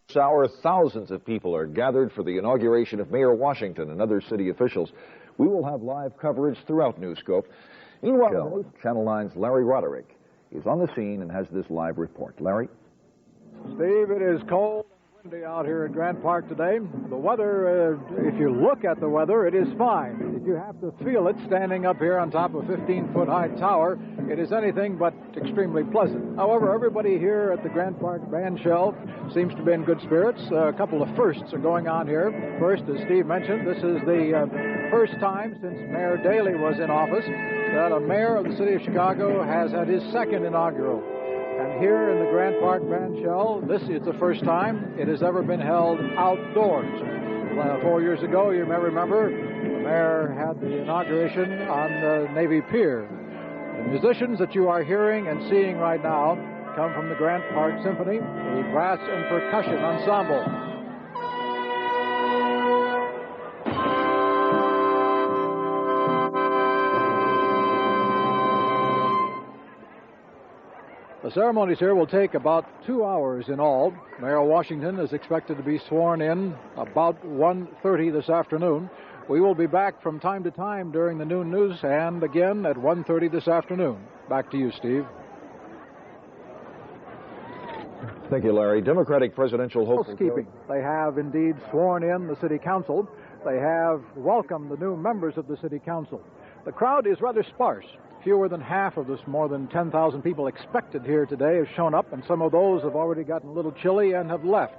This hour, thousands of people are gathered for the inauguration of Mayor Washington and other city officials. We will have live coverage throughout Newscope. Meanwhile, Channel 9's Larry Roderick is on the scene and has this live report. Larry? Steve, it is cold and windy out here at Grant Park today. The weather, if you look at the weather, it is fine. If you have to feel it standing up here on top of a 15-foot-high tower, it is anything but extremely pleasant. However, everybody here at the Grant Park band shell seems to be in good spirits. A couple of firsts are going on here. First, as Steve mentioned, this is the first time since Mayor Daley was in office that a mayor of the city of Chicago has had his second inaugural. And here in the Grant Park band shell, this is the first time it has ever been held outdoors. 4 years ago, you may remember, the mayor had the inauguration on the Navy Pier. The musicians that you are hearing and seeing right now come from the Grant Park Symphony, the brass and percussion ensemble. The ceremonies here will take about 2 hours in all. Mayor Washington is expected to be sworn in about 1:30 this afternoon. We will be back from time to time during the noon news and again at 1:30 this afternoon. Back to you, Steve. Thank you, Larry. Democratic presidential hopeful. Housekeeping. They have indeed sworn in the city council. They have welcomed the new members of the city council. The crowd is rather sparse. Fewer than half of this more than 10,000 people expected here today have shown up, and some of those have already gotten a little chilly and have left.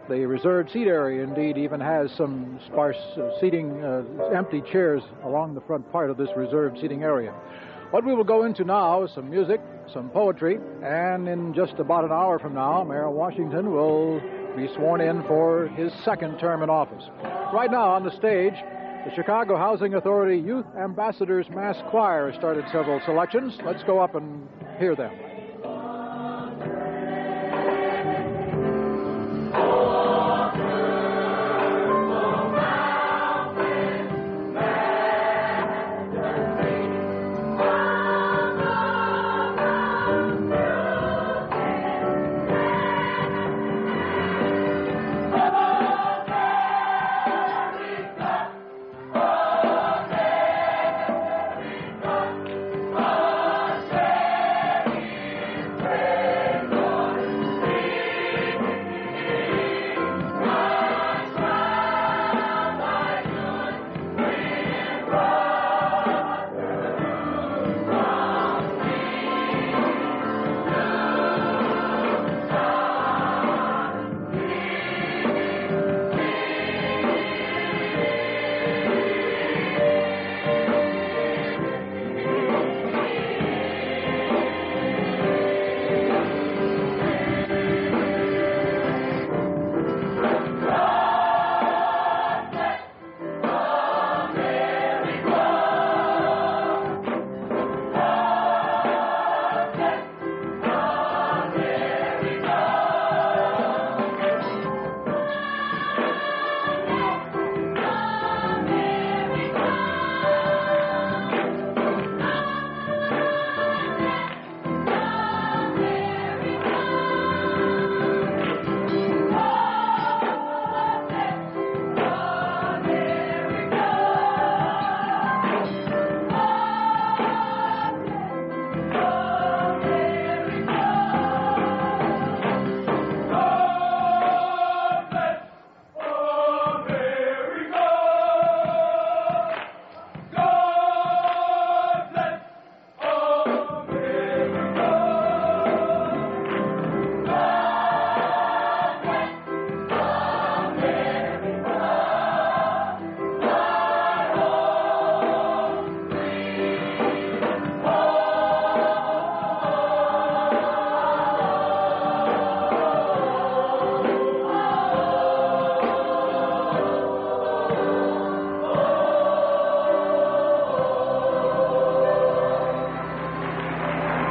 The reserved seat area, indeed, even has some sparse seating, empty chairs along the front part of this reserved seating area. What we will go into now is some music, some poetry, and in just about an hour from now, Mayor Washington will be sworn in for his second term in office. Right now on the stage, the Chicago Housing Authority Youth Ambassadors Mass Choir has started several selections. Let's go up and hear them.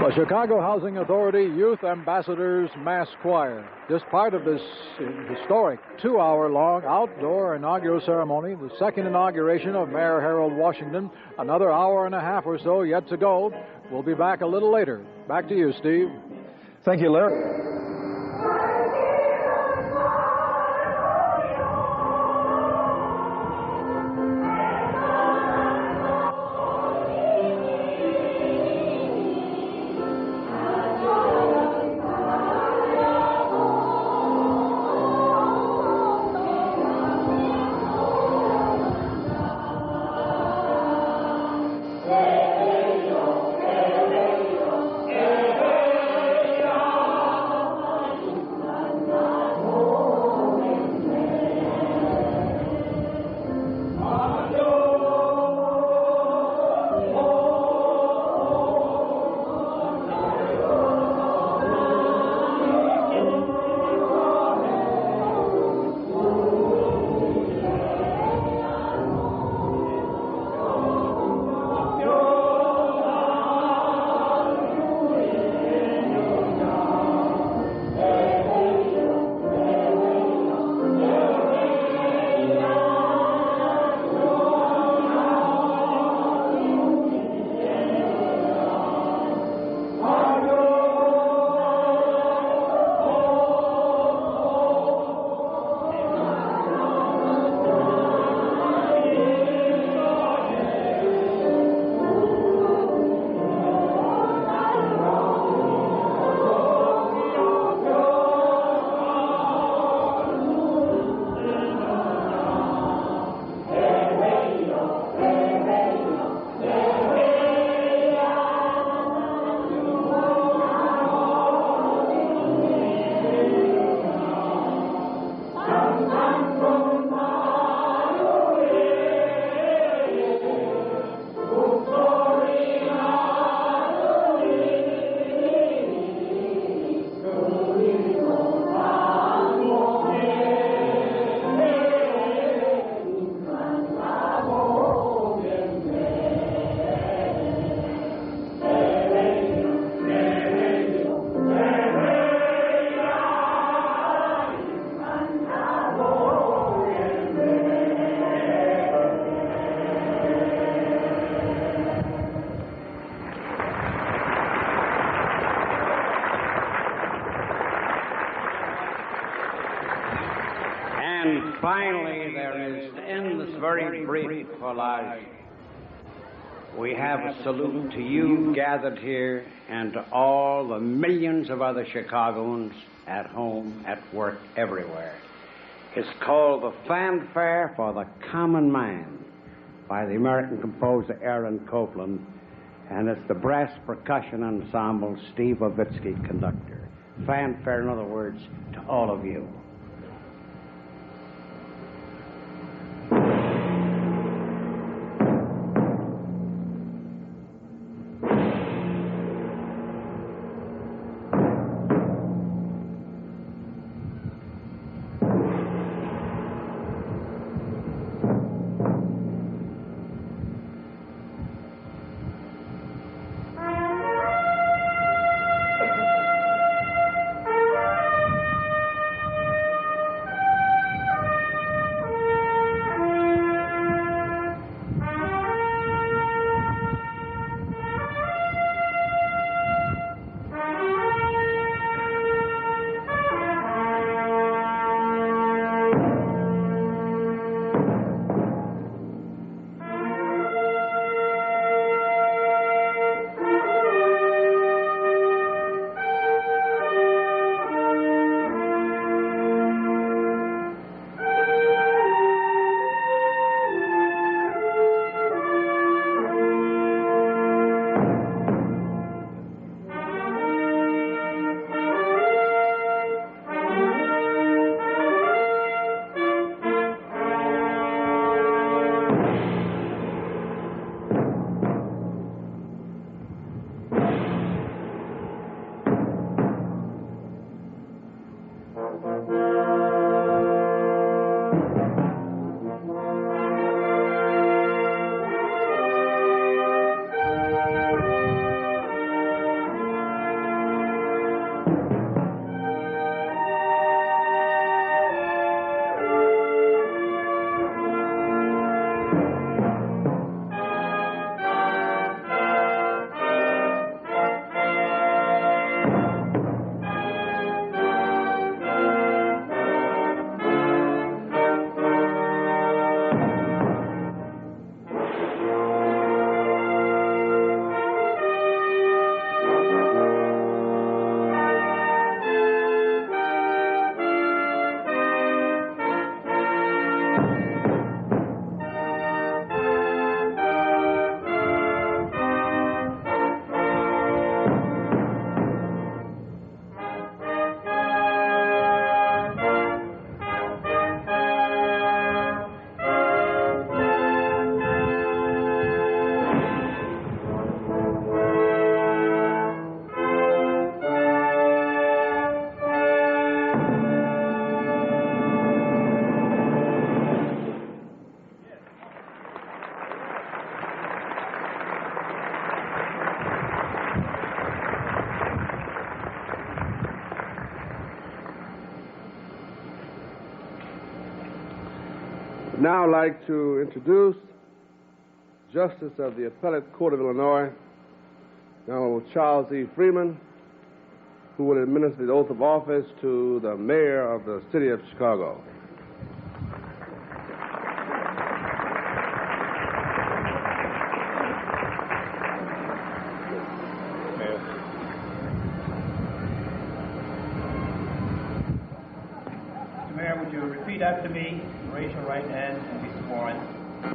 The Chicago Housing Authority Youth Ambassadors Mass Choir. Just part of this historic 2-hour-long outdoor inaugural ceremony, the second inauguration of Mayor Harold Washington. Another hour and a half or so yet to go. We'll be back a little later. Back to you, Steve. Thank you, Larry. And finally, there is, in this very brief collage, we have a salute to you gathered here and to all the millions of other Chicagoans at home, at work, everywhere. It's called The Fanfare for the Common Man by the American composer Aaron Copland, and it's the brass percussion ensemble Steve Ovitsky, conductor. Fanfare, in other words, to all of you. Now I'd like to introduce Justice of the Appellate Court of Illinois, Honorable Charles E. Freeman, who will administer the oath of office to the mayor of the city of Chicago. Mr. Mayor, would you repeat after me? Raise your right hand and be sworn.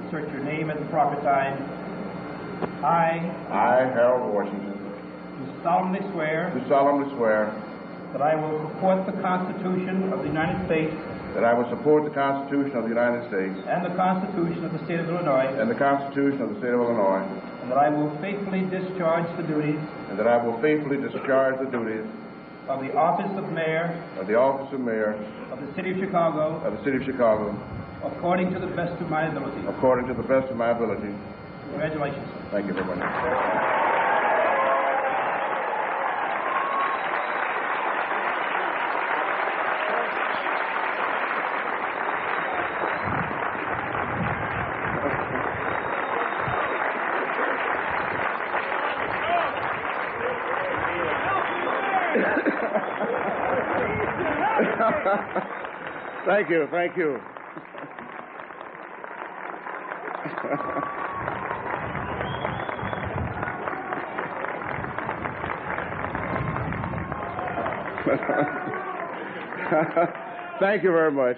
Insert your name at the proper time. I, Harold Washington, do solemnly swear that I will support the Constitution of the United States that I will support the Constitution of the United States and the Constitution of the State of Illinois, and the Constitution of the State of Illinois, and that I will faithfully discharge the duties and that I will faithfully discharge the duties of the office of Mayor of the office of Mayor of the City of Chicago of the City of Chicago according to the best of my ability. according to the best of my ability. Congratulations. Thank you very much. Thank you, thank you. Thank you very much.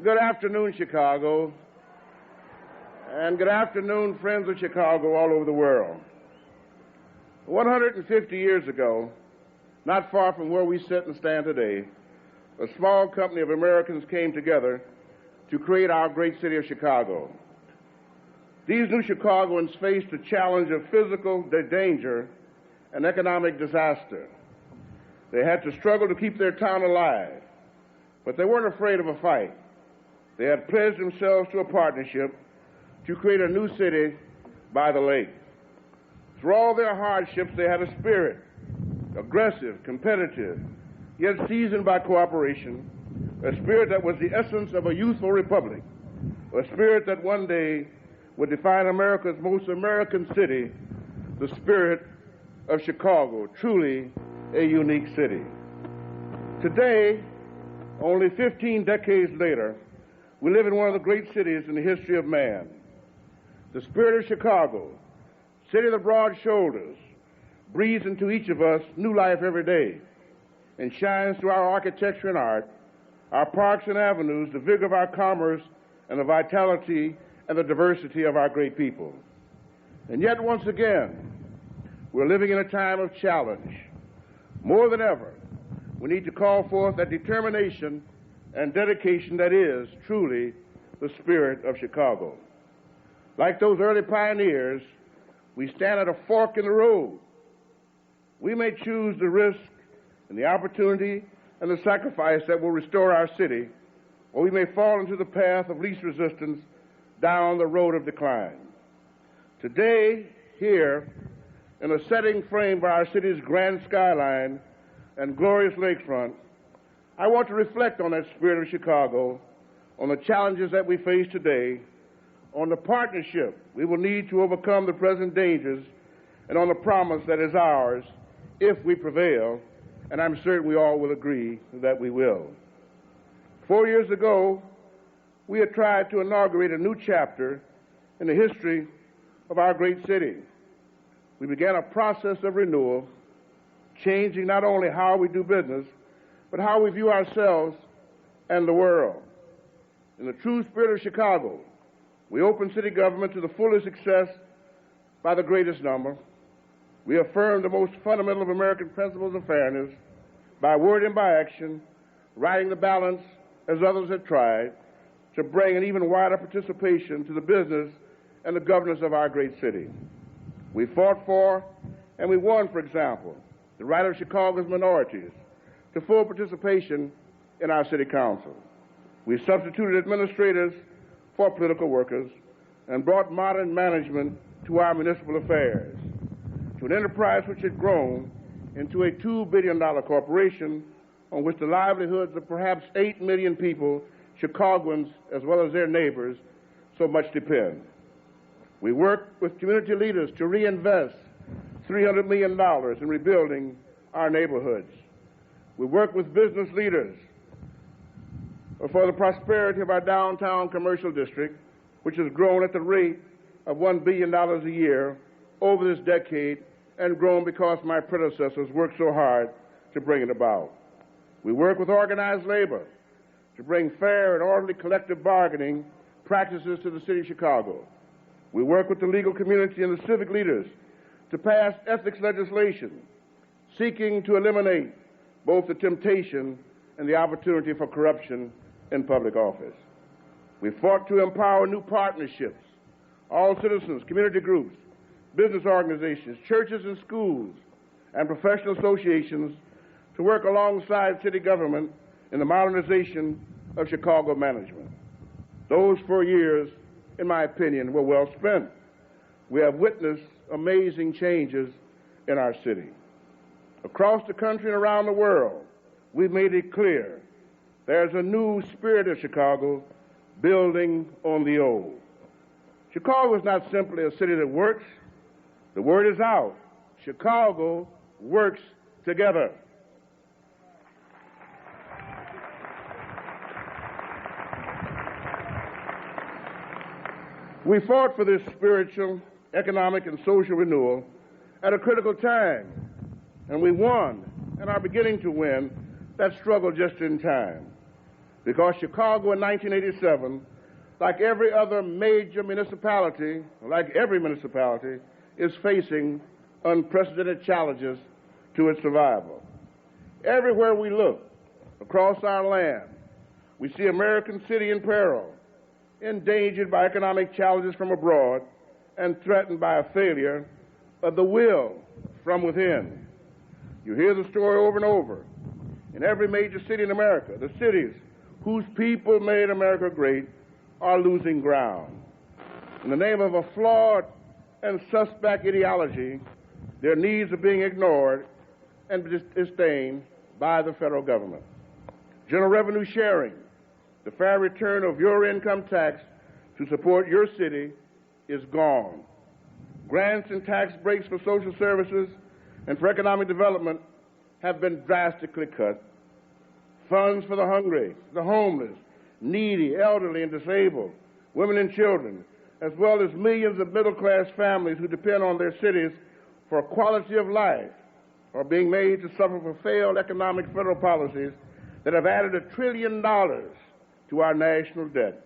Good afternoon, Chicago. And good afternoon, friends of Chicago all over the world. 150 years ago, not far from where we sit and stand today, a small company of Americans came together to create our great city of Chicago. These new Chicagoans faced the challenge of physical danger and economic disaster. They had to struggle to keep their town alive, but they weren't afraid of a fight. They had pledged themselves to a partnership to create a new city by the lake. Through all their hardships, they had a spirit, aggressive, competitive, yet seasoned by cooperation, a spirit that was the essence of a youthful republic, a spirit that one day would define America's most American city, the spirit of Chicago, truly a unique city. Today, only 15 decades later, we live in one of the great cities in the history of man. The spirit of Chicago, city of the broad shoulders, breathes into each of us new life every day and shines through our architecture and art, our parks and avenues, the vigor of our commerce, and the vitality and the diversity of our great people. And yet, once again, we're living in a time of challenge. More than ever, we need to call forth that determination and dedication that is truly the spirit of Chicago. Like those early pioneers, we stand at a fork in the road. We may choose the risk and the opportunity and the sacrifice that will restore our city, or we may fall into the path of least resistance down the road of decline. Today, here, in a setting framed by our city's grand skyline and glorious lakefront, I want to reflect on that spirit of Chicago, on the challenges that we face today, on the partnership we will need to overcome the present dangers, and on the promise that is ours if we prevail, and I'm certain we all will agree that we will. 4 years ago, we had tried to inaugurate a new chapter in the history of our great city. We began a process of renewal, changing not only how we do business, but how we view ourselves and the world. In the true spirit of Chicago, we opened city government to the fullest success by the greatest number. We affirmed the most fundamental of American principles of fairness by word and by action, riding the balance as others had tried to bring an even wider participation to the business and the governance of our great city. We fought for and we won, for example, the right of Chicago's minorities to full participation in our city council. We substituted administrators for political workers and brought modern management to our municipal affairs, to an enterprise which had grown into a $2 billion corporation on which the livelihoods of perhaps 8 million people, Chicagoans as well as their neighbors, so much depend. We worked with community leaders to reinvest $300 million in rebuilding our neighborhoods. We worked with business leaders for the prosperity of our downtown commercial district, which has grown at the rate of $1 billion a year over this decade and grown because my predecessors worked so hard to bring it about. We work with organized labor to bring fair and orderly collective bargaining practices to the city of Chicago. We work with the legal community and the civic leaders to pass ethics legislation seeking to eliminate both the temptation and the opportunity for corruption in public office. We fought to empower new partnerships, all citizens, community groups, business organizations, churches and schools, and professional associations to work alongside city government in the modernization of Chicago management. Those 4 years, in my opinion, were well spent. We have witnessed amazing changes in our city. Across the country and around the world, we've made it clear there's a new spirit of Chicago building on the old. Chicago is not simply a city that works. The word is out. Chicago works together. We fought for this spiritual, economic, and social renewal at a critical time, and we won and are beginning to win that struggle just in time. Because Chicago in 1987, like every other major municipality, like every municipality, is facing unprecedented challenges to its survival. Everywhere we look across our land, we see American city in peril, endangered by economic challenges from abroad, and threatened by a failure of the will from within. You hear the story over and over. In every major city in America, the cities whose people made America great are losing ground. In the name of a flawed and suspect ideology, their needs are being ignored and disdained by the federal government. General revenue sharing, the fair return of your income tax to support your city, is gone. Grants and tax breaks for social services and for economic development have been drastically cut. Funds for the hungry, the homeless, needy, elderly, and disabled, women and children, as well as millions of middle-class families who depend on their cities for quality of life, are being made to suffer for failed economic federal policies that have added $1 trillion to our national debt.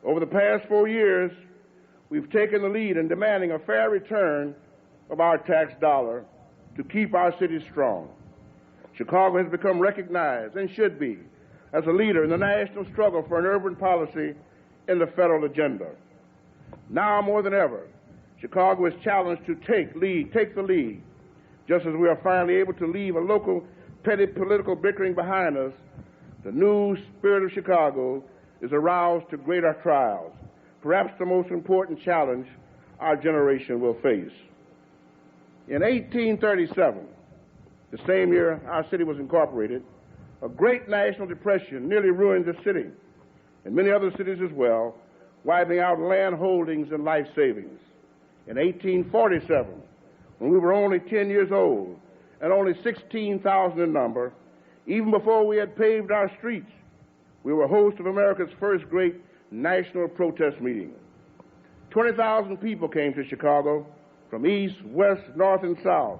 Over the past 4 years, we've taken the lead in demanding a fair return of our tax dollar to keep our cities strong. Chicago has become recognized, and should be, as a leader in the national struggle for an urban policy in the federal agenda. Now more than ever, Chicago is challenged to take the lead. Just as we are finally able to leave a local petty political bickering behind us, the new spirit of Chicago is aroused to greater trials, perhaps the most important challenge our generation will face. In 1837, the same year our city was incorporated, a great national depression nearly ruined the city, and many other cities as well, wiping out land holdings and life savings. In 1847, when we were only 10 years old and only 16,000 in number, even before we had paved our streets, we were host of America's first great national protest meeting. 20,000 people came to Chicago from east, west, north, and south.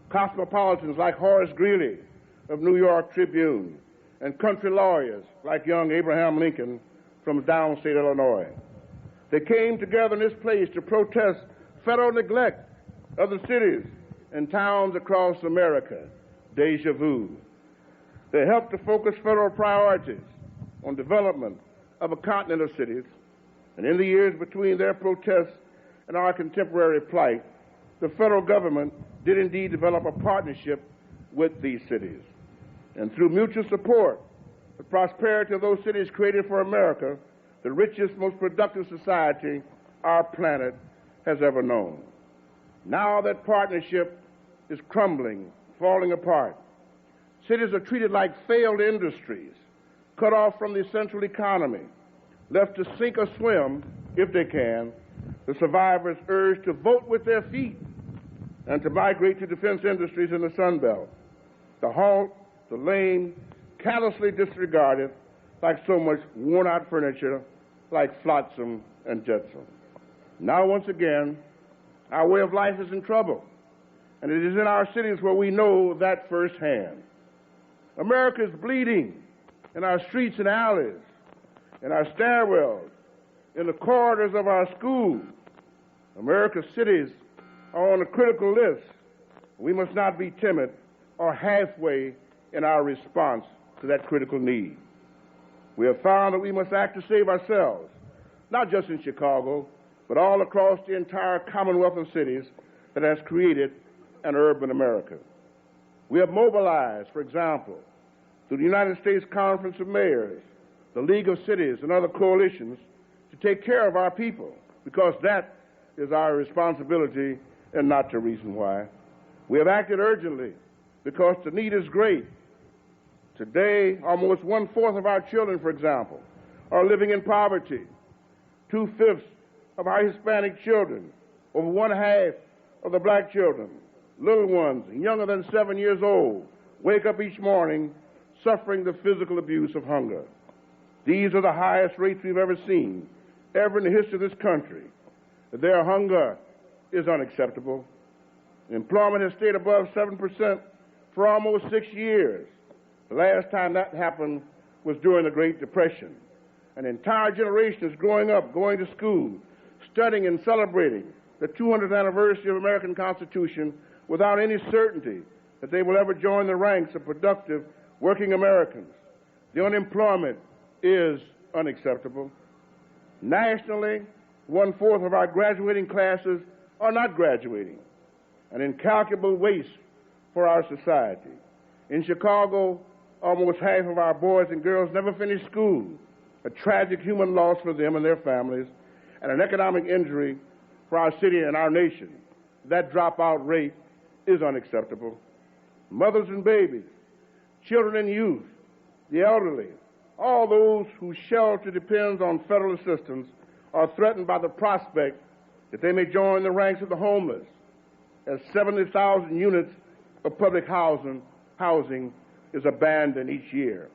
Cosmopolitans like Horace Greeley of New York Tribune, and country lawyers like young Abraham Lincoln from downstate Illinois. They came together in this place to protest federal neglect of the cities and towns across America, déjà vu. They helped to focus federal priorities on development of a continent of cities, and in the years between their protests and our contemporary plight, the federal government did indeed develop a partnership with these cities. And through mutual support, the prosperity of those cities created for America the richest, most productive society our planet has ever known. Now that partnership is crumbling, falling apart. Cities are treated like failed industries, cut off from the central economy, left to sink or swim, if they can. The survivors urged to vote with their feet and to migrate to defense industries in the Sun Belt. The halt, the lame, callously disregarded like so much worn-out furniture, like flotsam and jetsam. Now, once again, our way of life is in trouble, and it is in our cities where we know that firsthand. America is bleeding in our streets and alleys, in our stairwells, in the corridors of our schools. America's cities are on a critical list. We must not be timid or halfway in our response to that critical need. We have found that we must act to save ourselves, not just in Chicago, but all across the entire commonwealth of cities that has created an urban America. We have mobilized, for example, through the United States Conference of Mayors, the League of Cities, and other coalitions to take care of our people, because that is our responsibility and not the reason why. We have acted urgently because the need is great. Today, almost 1/4 of our children, for example, are living in poverty. 2/5 of our Hispanic children, over 1/2 of the black children, little ones younger than 7 years old, wake up each morning suffering the physical abuse of hunger. These are the highest rates we've ever seen ever in the history of this country. Their hunger is unacceptable. Employment has stayed above 7% for almost 6 years. The last time that happened was during the Great Depression. An entire generation is growing up, going to school, studying and celebrating the 200th anniversary of the American Constitution without any certainty that they will ever join the ranks of productive working Americans. The unemployment is unacceptable. Nationally, 1/4 of our graduating classes are not graduating, an incalculable waste for our society. In Chicago, almost half of our boys and girls never finish school, a tragic human loss for them and their families, and an economic injury for our city and our nation. That dropout rate is unacceptable. Mothers and babies, children and youth, the elderly, all those whose shelter depends on federal assistance are threatened by the prospect that they may join the ranks of the homeless, as 70,000 units of public housing is abandoned each year.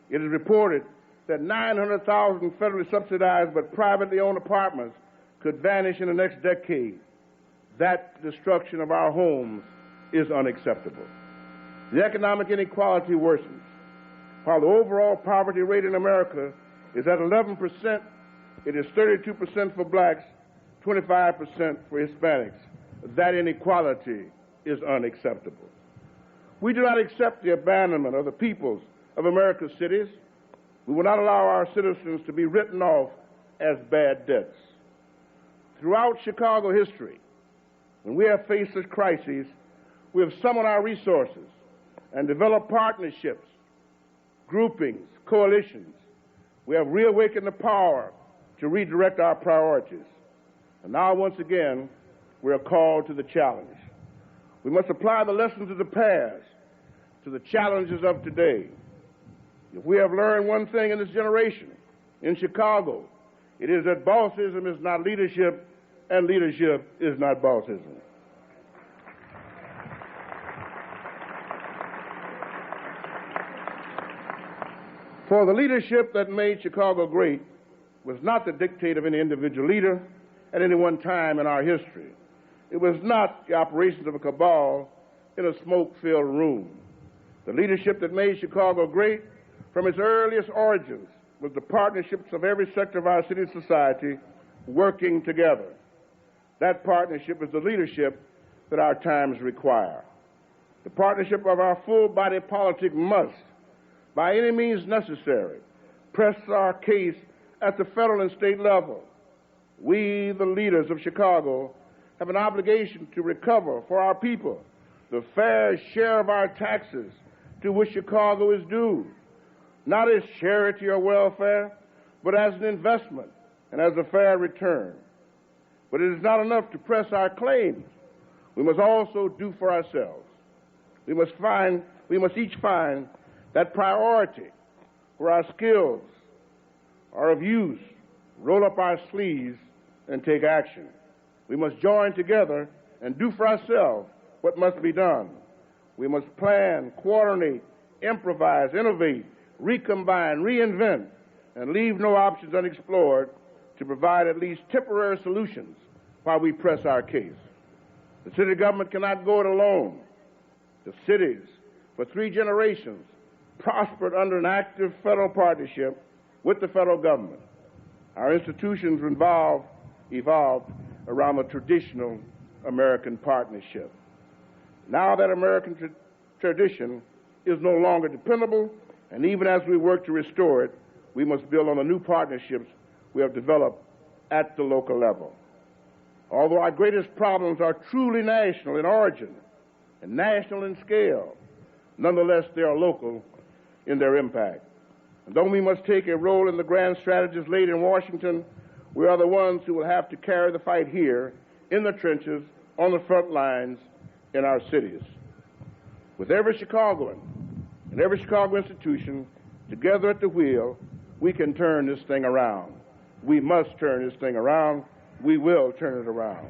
It is reported that 900,000 federally subsidized but privately owned apartments could vanish in the next decade. That destruction of our homes is unacceptable. The economic inequality worsens. While the overall poverty rate in America is at 11%, it is 32% for blacks, 25% for Hispanics. That inequality is unacceptable. We do not accept the abandonment of the peoples of America's cities. We will not allow our citizens to be written off as bad debts. Throughout Chicago history, when we have faced such crises, we have summoned our resources and developed partnerships, groupings, coalitions. We have reawakened the power to redirect our priorities. And now, once again, we are called to the challenge. We must apply the lessons of the past to the challenges of today. If we have learned one thing in this generation, in Chicago, it is that bossism is not leadership, and leadership is not bossism. For the leadership that made Chicago great was not the dictate of any individual leader at any one time in our history. It was not the operations of a cabal in a smoke-filled room. The leadership that made Chicago great from its earliest origins was the partnerships of every sector of our city society working together. That partnership is the leadership that our times require. The partnership of our full-body politics must, by any means necessary, press our case at the federal and state level. We, the leaders of Chicago, have an obligation to recover for our people the fair share of our taxes to which Chicago is due, not as charity or welfare, but as an investment and as a fair return. But it is not enough to press our claims. We must also do for ourselves. We must each find that priority where our skills are of use, roll up our sleeves, and take action. We must join together and do for ourselves what must be done. We must plan, coordinate, improvise, innovate, recombine, reinvent, and leave no options unexplored to provide at least temporary solutions while we press our case. The city government cannot go it alone. The cities, for 3 generations, prospered under an active federal partnership with the federal government. Our institutions evolved around the traditional American partnership. Now that American tradition is no longer dependable, and even as we work to restore it, we must build on the new partnerships we have developed at the local level. Although our greatest problems are truly national in origin and national in scale, nonetheless they are local in their impact. And though we must take a role in the grand strategies laid in Washington, we are the ones who will have to carry the fight here, in the trenches, on the front lines, in our cities. With every Chicagoan and every Chicago institution together at the wheel, we can turn this thing around. We must turn this thing around. We will turn it around.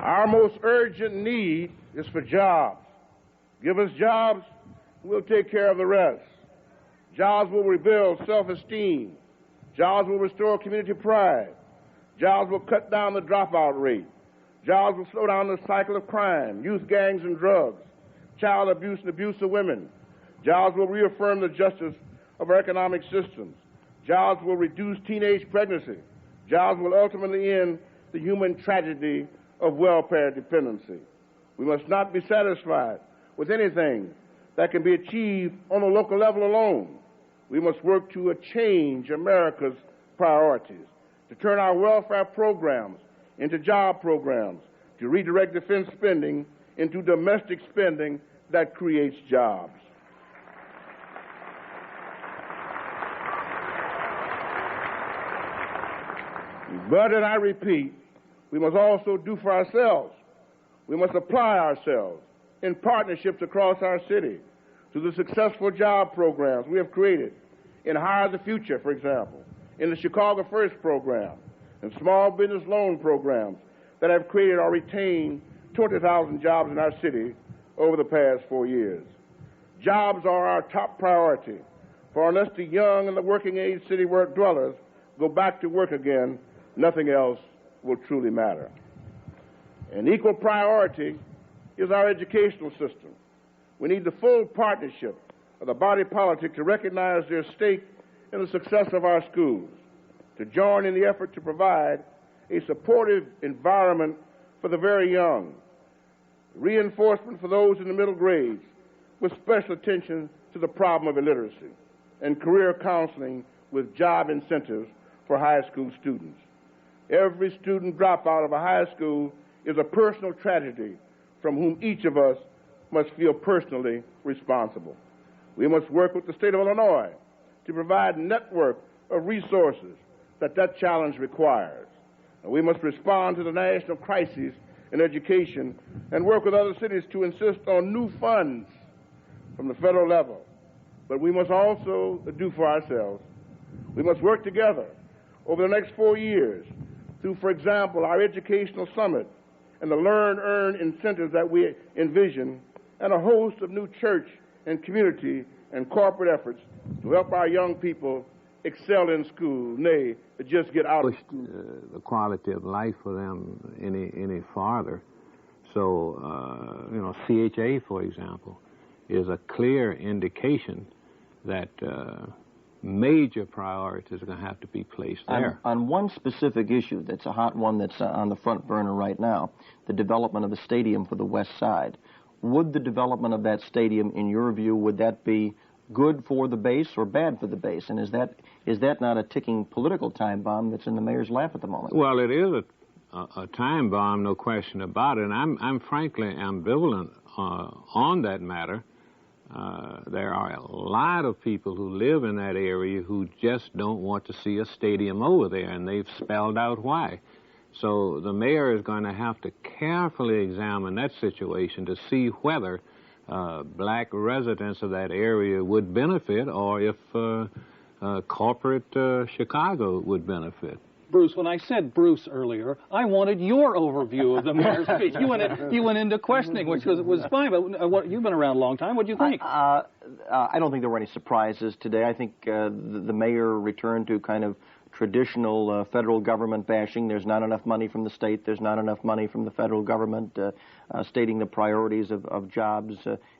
Our most urgent need is for jobs. Give us jobs, We'll take care of the rest. Jobs will rebuild self-esteem. Jobs will restore community pride. Jobs will cut down the dropout rate. Jobs will slow down the cycle of crime, youth gangs and drugs, child abuse and abuse of women. Jobs will reaffirm the justice of our economic systems. Jobs will reduce teenage pregnancy. Jobs will ultimately end the human tragedy of welfare dependency. We must not be satisfied with anything that can be achieved on a local level alone. We must work to change America's priorities, to turn our welfare programs into job programs, to redirect defense spending into domestic spending that creates jobs. But, and I repeat, we must also do for ourselves. We must apply ourselves in partnerships across our city to the successful job programs we have created in Hire the Future, for example, in the Chicago First program, and small business loan programs that have created or retained 20,000 jobs in our city over the past 4 years. Jobs are our top priority, for unless the young and the working-age city work dwellers go back to work again, nothing else will truly matter. An equal priority is our educational system. We need the full partnership of the body politic to recognize their stake in the success of our schools, to join in the effort to provide a supportive environment for the very young, reinforcement for those in the middle grades, with special attention to the problem of illiteracy, and career counseling with job incentives for high school students. Every student dropout of a high school is a personal tragedy from whom each of us must feel personally responsible. We must work with the state of Illinois to provide a network of resources that challenge requires. And we must respond to the national crisis in education and work with other cities to insist on new funds from the federal level. But we must also do for ourselves. We must work together over the next 4 years through, for example, our educational summit and the learn-earn incentives that we envision, and a host of new church and community and corporate efforts to help our young people excel in school, nay, just get out of school. The quality of life for them any farther. So, CHA, for example, is a clear indication that major priorities are going to have to be placed there. On one specific issue that's a hot one that's on the front burner right now, the development of the stadium for the West Side. Would the development of that stadium, in your view, would that be good for the base or bad for the base? And is that not a ticking political time bomb that's in the mayor's lap at the moment? Well, it is a time bomb, no question about it. And I'm frankly ambivalent on that matter. There are a lot of people who live in that area who just don't want to see a stadium over there, and they've spelled out why. So the mayor is going to have to carefully examine that situation to see whether black residents of that area would benefit, or if corporate Chicago would benefit. Bruce, when I said Bruce earlier, I wanted your overview of the mayor's speech. You went into questioning, which was fine, but you've been around a long time. What do you think? I don't think there were any surprises today. I think the mayor returned to kind of traditional federal government bashing. There's not enough money from the state. There's not enough money from the federal government, stating the priorities of jobs,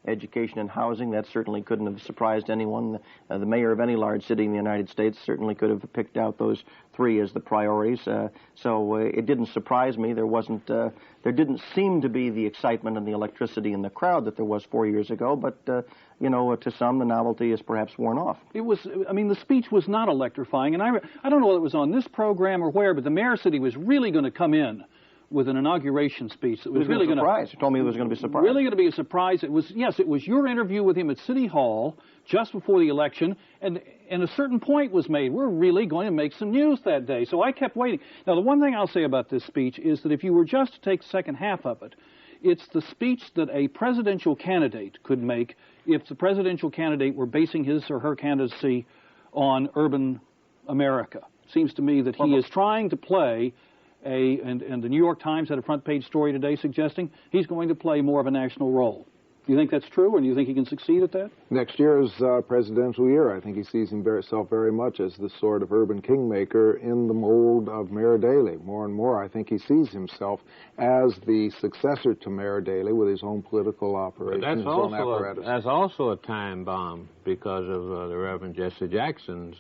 education, and housing. That certainly couldn't have surprised anyone. The mayor of any large city in the United States certainly could have picked out those three as the priorities. So it didn't surprise me. There didn't seem to be the excitement and the electricity in the crowd that there was 4 years ago, but to some, the novelty is perhaps worn off. The speech was not electrifying, and I don't know whether it was on this program or where, but the mayor said he was really going to come in with an inauguration speech that was really going to... He told me it was going to be a surprise. Really going to be a surprise. It was your interview with him at City Hall just before the election, and a certain point was made. We're really going to make some news that day. So I kept waiting. Now, the one thing I'll say about this speech is that if you were just to take the second half of it, it's the speech that a presidential candidate could make if the presidential candidate were basing his or her candidacy on urban America. It seems to me that he is trying to play and the New York Times had a front page story today suggesting he's going to play more of a national role. Do you think that's true, and do you think he can succeed at that? Next year is presidential year. I think he sees himself very much as the sort of urban kingmaker in the mold of Mayor Daley. More and more, I think he sees himself as the successor to Mayor Daley with his own political operation, his own apparatus. That's also a time bomb because of the Reverend Jesse Jackson's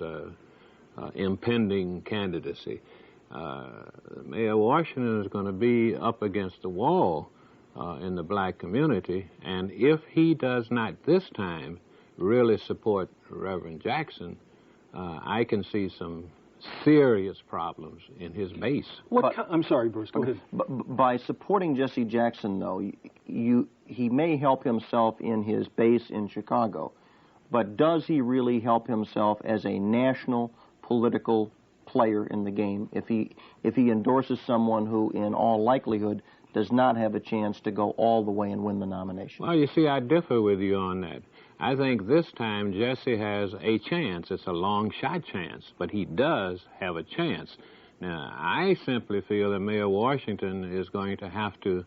impending candidacy. Mayor Washington is going to be up against the wall in the black community, and if he does not this time really support Reverend Jackson, I can see some serious problems in his base. I'm sorry, Bruce, go ahead. By supporting Jesse Jackson, though, he may help himself in his base in Chicago, but does he really help himself as a national political player in the game if he endorses someone who, in all likelihood, does not have a chance to go all the way and win the nomination? Well, you see, I differ with you on that. I think this time Jesse has a chance. It's a long shot chance, but he does have a chance. Now, I simply feel that Mayor Washington is going to have to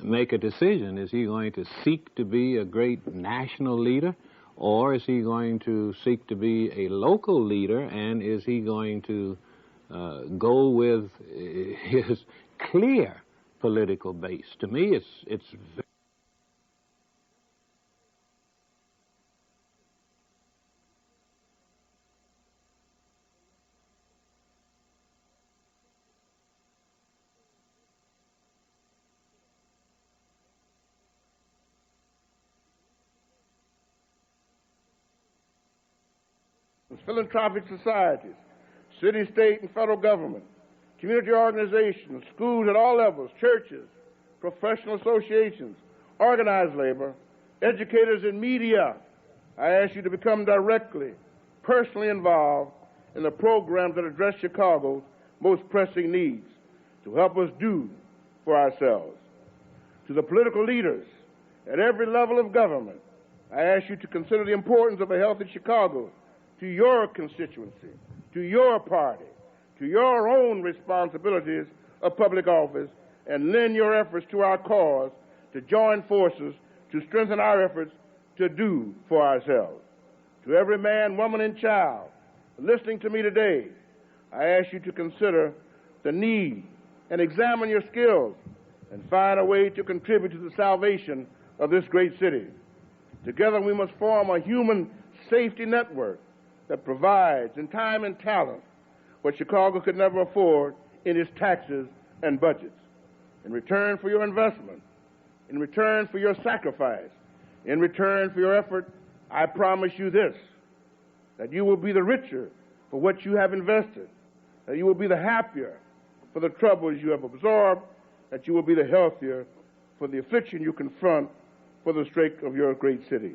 make a decision. Is he going to seek to be a great national leader, or is he going to seek to be a local leader, and is he going to go with his clear political base? To me, it's philanthropic societies, city, state, and federal government, community organizations, schools at all levels, churches, professional associations, organized labor, educators and media. I ask you to become directly, personally involved in the programs that address Chicago's most pressing needs to help us do for ourselves. To the political leaders at every level of government, I ask you to consider the importance of a healthy Chicago to your constituency, to your party, to your own responsibilities of public office, and lend your efforts to our cause to join forces to strengthen our efforts to do for ourselves. To every man, woman, and child listening to me today, I ask you to consider the need and examine your skills and find a way to contribute to the salvation of this great city. Together we must form a human safety network that provides in time and talent what Chicago could never afford in its taxes and budgets. In return for your investment, in return for your sacrifice, in return for your effort, I promise you this, that you will be the richer for what you have invested, that you will be the happier for the troubles you have absorbed, that you will be the healthier for the affliction you confront for the sake of your great city.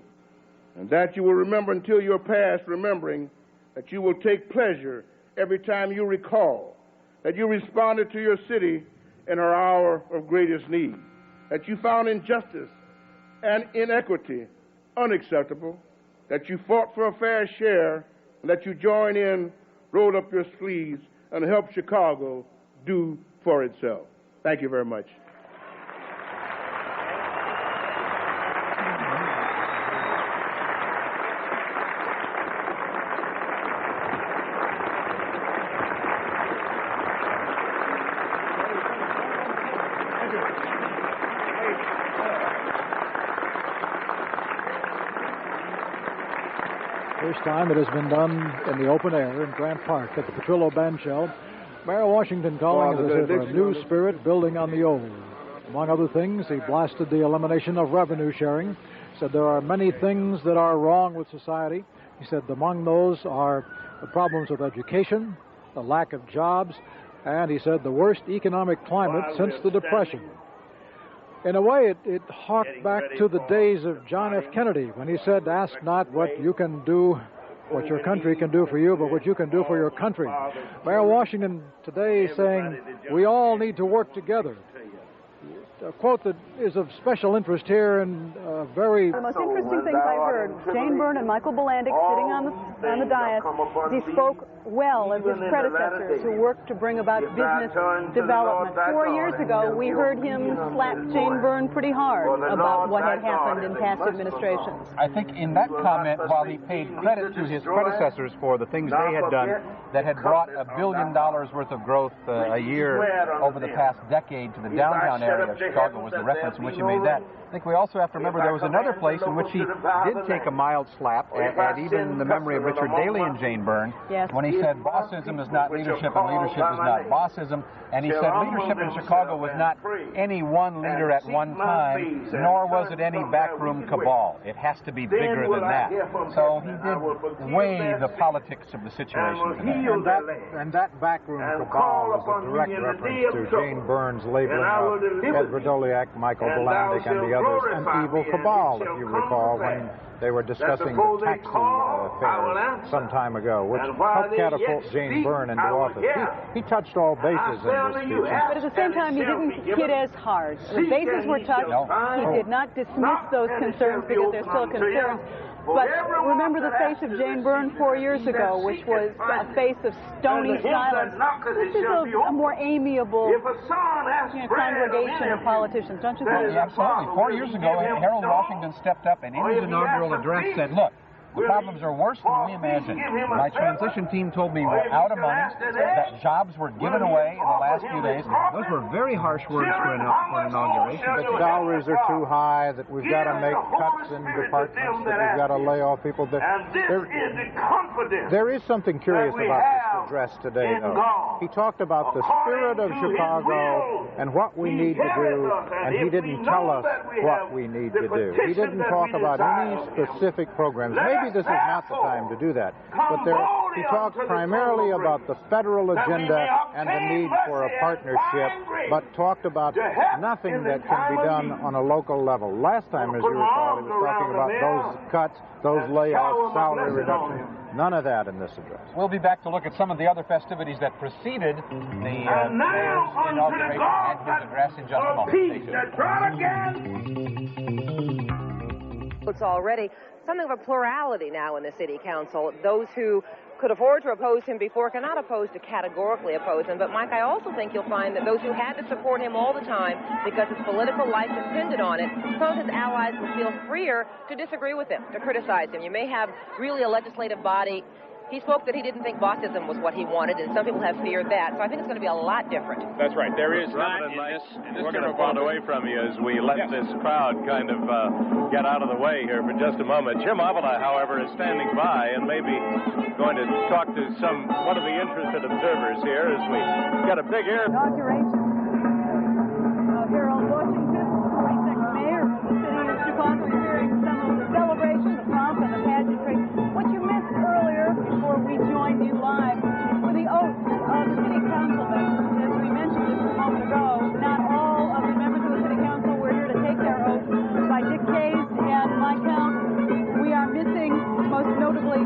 And that you will remember until you're past remembering, that you will take pleasure every time you recall that you responded to your city in her hour of greatest need, that you found injustice and inequity unacceptable, that you fought for a fair share, and that you joined in, rolled up your sleeves, and helped Chicago do for itself. Thank you very much. First time it has been done in the open air in Grant Park at the Petrillo Bandshell. Mayor Washington calling it a new spirit building on the old. Among other things, he blasted the elimination of revenue sharing, said there are many things that are wrong with society. He said among those are the problems with education, the lack of jobs, and he said the worst economic climate since the Depression. In a way, it harked back to the days of John F. Kennedy when he said, ask not what you can do, what your country can do for you, but what you can do for your country. Mayor Washington today is saying we all need to work together a quote that is of special interest here and very... The most interesting things I heard, Jane Byrne and Michael Bolandic sitting on the dais, he spoke well of his predecessors who worked to bring about business development. 4 years ago, we heard him slap Jane Byrne pretty hard about what had happened in past administrations. I think in that comment, while he paid credit to his predecessors for the things they had done that had brought $1 billion worth of growth a year over the past decade to the downtown area of Chicago was the reference in which he made that. I think we also have to remember there was another place in which he did take a mild slap at even the memory of Richard Daley and Jane Byrne, when he said bossism is not leadership and leadership is not bossism, and he said leadership in Chicago was not any one leader at one time, nor was it any backroom cabal. It has to be bigger than that. So he did weigh the politics of the situation today. And that backroom cabal was a direct reference to Jane Byrne's labeling of Ed Radoliak, Michael Bolandic, and the others an evil cabal, if you recall, when they were discussing the taxi affairs some time ago, which helped catapult Jane Byrne into office. He touched all bases in this speech. But at the same time, he didn't hit as hard. The bases were touched. He did not dismiss those concerns because they're still concerns. But remember the face of Jane Byrne 4 years ago, which was a face of stony silence. This is a more amiable congregation of politicians, don't you think? Yeah, absolutely. 4 years ago, Harold Washington stepped up and in his inaugural address said, look, the problems are worse than we imagined. My transition team told me we're out of money, that jobs were given away in the last few days. Those were very harsh words for an inauguration. That salaries are too high, that we've got to make cuts in departments, that we've got to lay off people. There is something curious about this address today, though. He talked about the spirit of Chicago and what we need to do, and he didn't tell us what we need to do. He didn't talk about any specific programs. Maybe this is not the time to do that, but he talked primarily about the federal agenda and the need for a partnership, but talked about nothing that can be done on a local level. Last time, as you recall, he was talking about those cuts, those layoffs, salary reductions. None of that in this address. We'll be back to look at some of the other festivities that preceded the mayor's inauguration and his address in just a moment. It's already something of a plurality now in the city council. Those who could afford to oppose him before cannot to categorically oppose him. But, Mike, I also think you'll find that those who had to support him all the time because his political life depended on it, some of his allies will feel freer to disagree with him, to criticize him. You may have really a legislative body. He spoke that he didn't think bossism was what he wanted, and some people have feared that. So I think it's going to be a lot different. That's right. There is not in this. We're going to pull away from you as we let this crowd kind of get out of the way here for just a moment. Jim Avila, however, is standing by and maybe going to talk to one of the interested observers here as we got a big air. Inauguration of Harold Washington, 22nd mayor of the city of Chicago. You're hearing some of the celebration, the pomp, and the pageantry. What you missed earlier, before we joined you live, were the oaths of the city council members. As we mentioned just a moment ago, not all of the members of the city council were here to take their oath. By Dick Case and my count, we are missing, most notably,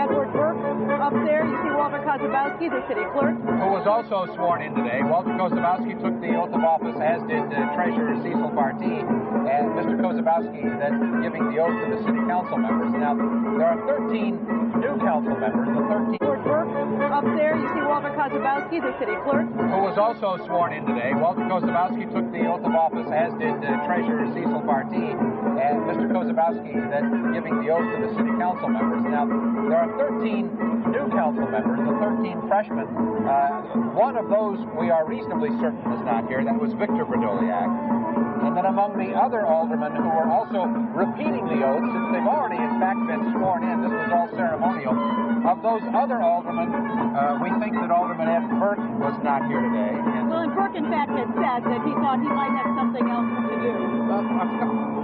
Edward Burke. Up there, you see Walter Kozabowski, the city clerk, who was also sworn in today. Walter Kozabowski took the oath of office, as did Treasurer Cecil Bartee, and Mr. Kozabowski then giving the oath to the city council members. Now, there are 13 new council members. The 13. Edward Burke. Up there, you see Walter Kozabowski, the city clerk, who was also sworn in today. Walter Kozabowski took the oath of office, as did Treasurer Cecil Bartee, and Mr. Kozabowski then giving the oath to the city council members. Now, there are 13 new council members, the 13 freshmen. One of those we are reasonably certain is not here. That was Victor Radoliak. And then among the other aldermen who are also repeating the oath, since they've already in fact been sworn in, this was all ceremonial, of those other aldermen, we think that Alderman Ed Burke was not here today. Well, and Burke in fact had said that he thought he might have something else to do.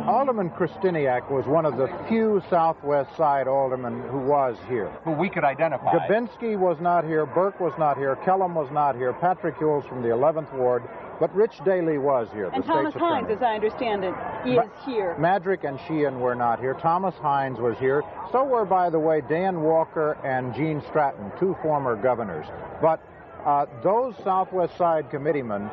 Alderman Kristiniak was one of the few Southwest Side aldermen who was here. Who we could identify. Dubinsky was not here, Burke was not here, Kellum was not here, Patrick Hewells from the 11th Ward, but Rich Daley was here, and the Thomas state's attorney. Hines, as I understand it, is here. Madrick and Sheehan were not here. Thomas Hines was here. So were, by the way, Dan Walker and Gene Stratton, two former governors. But Those Southwest Side committeemen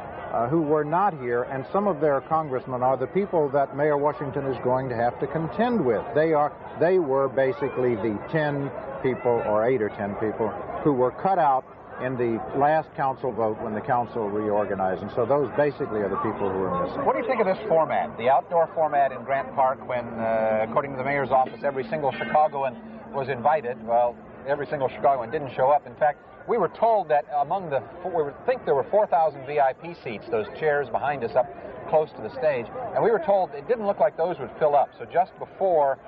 who were not here, and some of their congressmen, are the people that Mayor Washington is going to have to contend with. They were basically the 10 people, or 8 or 10 people, who were cut out in the last council vote when the council reorganized. And so those basically are the people who are missing. What do you think of this format, the outdoor format in Grant Park, when, according to the mayor's office, every single Chicagoan was invited? Well, every single Chicagoan didn't show up. In fact, we were told that among the, we think there were 4,000 VIP seats, those chairs behind us up close to the stage, and we were told it didn't look like those would fill up. So just before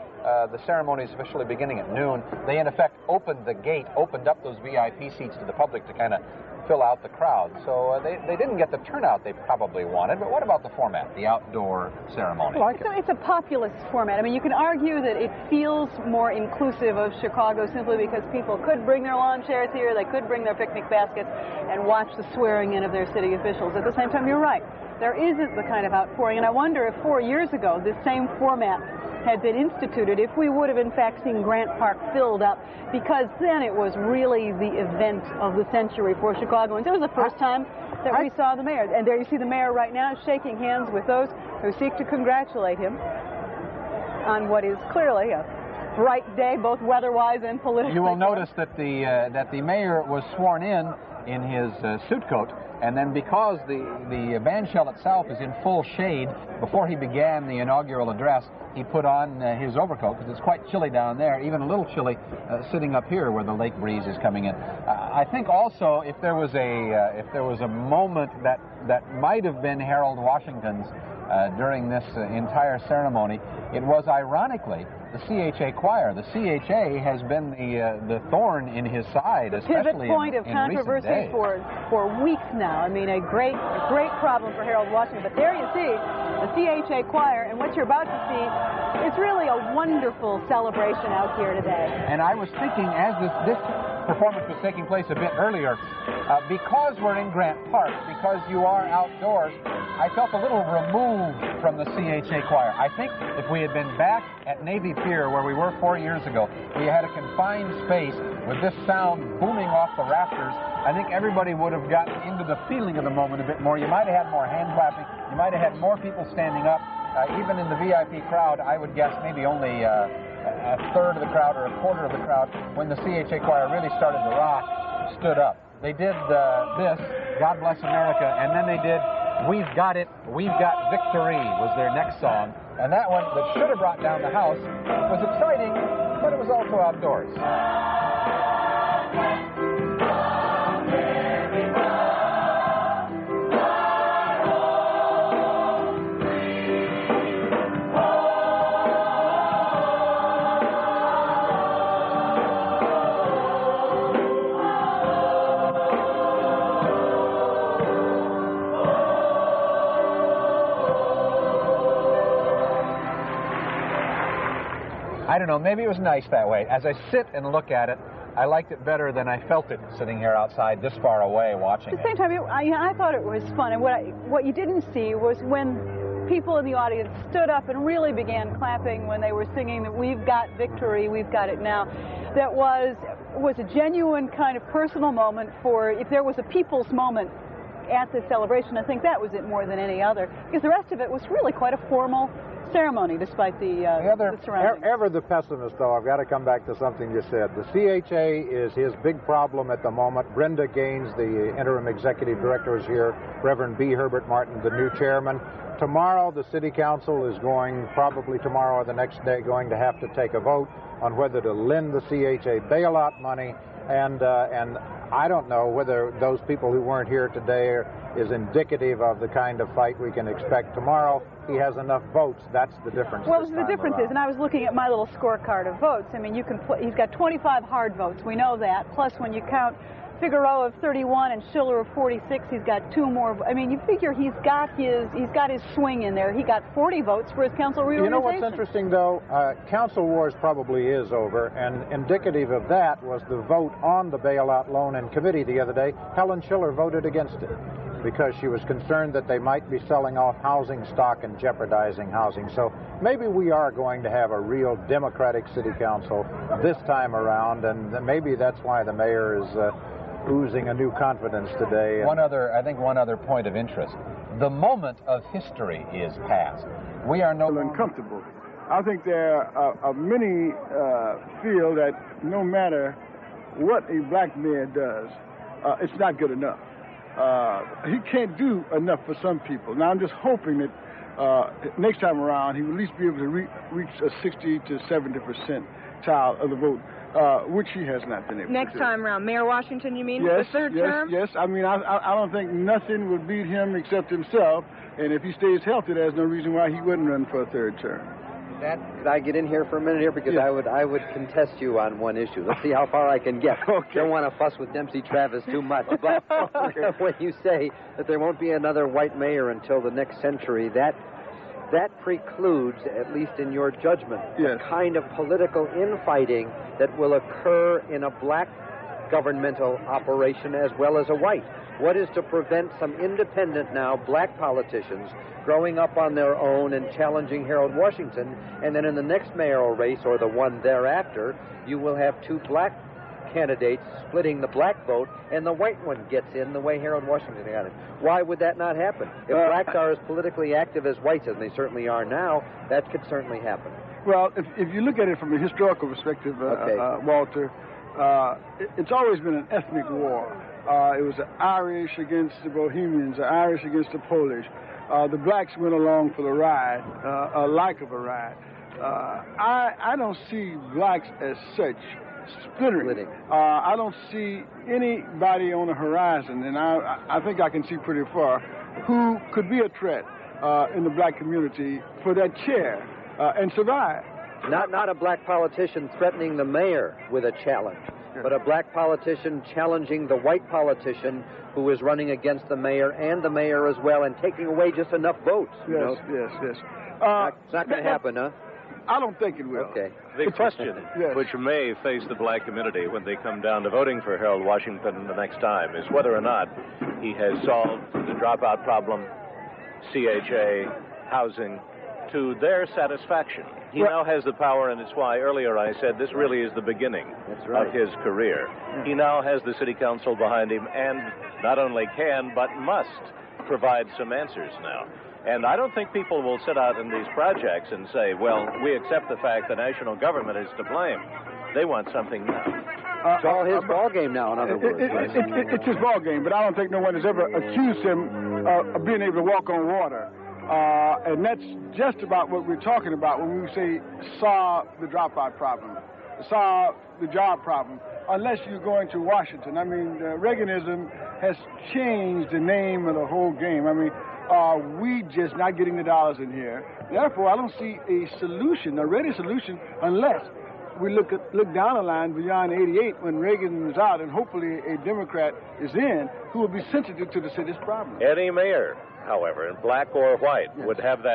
the ceremony is officially beginning at noon, they in effect opened the gate, opened up those VIP seats to the public to kind of fill out the crowd. So they didn't get the turnout they probably wanted. But what about the format, the outdoor ceremony? It's a populist format. I mean, you can argue that it feels more inclusive of Chicago simply because people could bring their lawn chairs here, they could bring their picnic baskets and watch the swearing in of their city officials. At the same time, you're right, there isn't the kind of outpouring. And I wonder if 4 years ago this same format had been instituted, if we would have in fact seen Grant Park filled up, because then it was really the event of the century for Chicagoans. It was the first time that we saw the mayor. And there you see the mayor right now shaking hands with those who seek to congratulate him on what is clearly a bright day, both weather-wise and politically. You will notice that the mayor was sworn in his suit coat, and then because the bandshell itself is in full shade, before he began the inaugural address, he put on his overcoat because it's quite chilly down there, even a little chilly sitting up here where the lake breeze is coming in. I think also if there was a moment that might have been Harold Washington's during this entire ceremony, it was ironically the CHA choir. The CHA has been the thorn in his side, especially pivot point of in controversy recent days. for weeks now. I mean, a great problem for Harold Washington. But there you see the CHA choir, and what you're about to see, it's really a wonderful celebration out here today. And I was thinking, as this performance was taking place a bit earlier, because we're in Grant Park, because you are outdoors, I felt a little removed from the CHA choir. I think if we had been back at Navy Pier where we were 4 years ago, we had a confined space with this sound booming off the rafters, I think everybody would have gotten into the feeling of the moment a bit more. You might have had more hand clapping. You might have had more people standing up. Even in the VIP crowd, I would guess maybe only a third of the crowd or a quarter of the crowd, when the CHA choir really started to rock, stood up. They did this, God Bless America, and then they did We've Got It, We've Got Victory was their next song. And that one that should have brought down the house was exciting, but it was also outdoors. I don't know, maybe it was nice that way. As I sit and look at it, I liked it better than I felt it sitting here outside this far away watching it. At the same time, I thought it was fun. And what you didn't see was when people in the audience stood up and really began clapping when they were singing that we've got victory, we've got it now. That was a genuine kind of personal moment for, if there was a people's moment at this celebration, I think that was it more than any other. Because the rest of it was really quite a formal ceremony, despite the surroundings. Ever the pessimist, though, I've got to come back to something you said. The CHA is his big problem at the moment. Brenda Gaines, the interim executive director, is here. Reverend B. Herbert Martin, the new chairman. Tomorrow, the city council is going, probably tomorrow or the next day, going to have to take a vote on whether to lend the CHA bailout money. And I don't know whether those people who weren't here today is indicative of the kind of fight we can expect tomorrow. He has enough votes. That's the difference. Well, the difference is, and I was looking at my little scorecard of votes. I mean, he's got 25 hard votes. We know that. Plus, when you count Figueroa of 31 and Schiller of 46, he's got 2 more. I mean, you figure he's got his swing in there. He got 40 votes for his council reorganization. You know what's interesting, though? Council wars probably is over, and indicative of that was the vote on the bailout loan in committee the other day. Helen Schiller voted against it because she was concerned that they might be selling off housing stock and jeopardizing housing. So maybe we are going to have a real democratic city council this time around, and maybe that's why the mayor oozing a new confidence today. I think one other point of interest. The moment of history is past. We are no longer uncomfortable. I think there are many feel that no matter what a black man does, it's not good enough. He can't do enough for some people. Now, I'm just hoping that next time around, he will at least be able to reach a 60 to 70% child of the vote, which he has not been able to do. Next time around, Mayor Washington, you mean? Yes, the third term? Yes. I mean, I don't think nothing would beat him except himself. And if he stays healthy, there's no reason why he wouldn't run for a third term. Could I get in here for a minute here? Because yes. I would contest you on one issue. Let's see how far I can get. Okay. Don't want to fuss with Dempsey Travis too much. But when you say that there won't be another white mayor until the next century, that precludes, at least in your judgment, yes. the kind of political infighting that will occur in a black governmental operation as well as a white. What is to prevent some independent now black politicians growing up on their own and challenging Harold Washington, and then in the next mayoral race or the one thereafter, you will have two black candidates splitting the black vote, and the white one gets in the way Harold Washington got it. Why would that not happen? If blacks are as politically active as whites, and they certainly are now, that could certainly happen. Well, if you look at it from a historical perspective, Walter, it's always been an ethnic war. It was the Irish against the Bohemians, the Irish against the Polish. The blacks went along for the ride, a like of a ride. I don't see blacks as such splintering. I don't see anybody on the horizon, and I think I can see pretty far, who could be a threat in the black community for that chair and survive. Not a black politician threatening the mayor with a challenge, but a black politician challenging the white politician who is running against the mayor and the mayor as well, and taking away just enough votes. Yes. It's not going to happen, huh? I don't think it will. Okay. The question which may face the black community when they come down to voting for Harold Washington the next time is whether or not he has solved the dropout problem, CHA, housing, to their satisfaction. He now has the power, and it's why earlier I said this really is the beginning of his career. He now has the city council behind him, and not only can, but must provide some answers now. And I don't think people will sit out in these projects and say, well, we accept the fact the national government is to blame. They want something now. It's all his ball game now, in other words. It's his ball game, but I don't think no one has ever accused him of being able to walk on water. And that's just about what we're talking about when we say solve the dropout problem, solve the job problem, unless you're going to Washington. I mean, Reaganism has changed the name of the whole game. I mean, we just not getting the dollars in here. Therefore, I don't see a solution, a ready solution, unless we look down the line beyond 88 when Reagan is out and hopefully a Democrat is in who will be sensitive to the city's problem. Any mayor, however, in black or white, would have that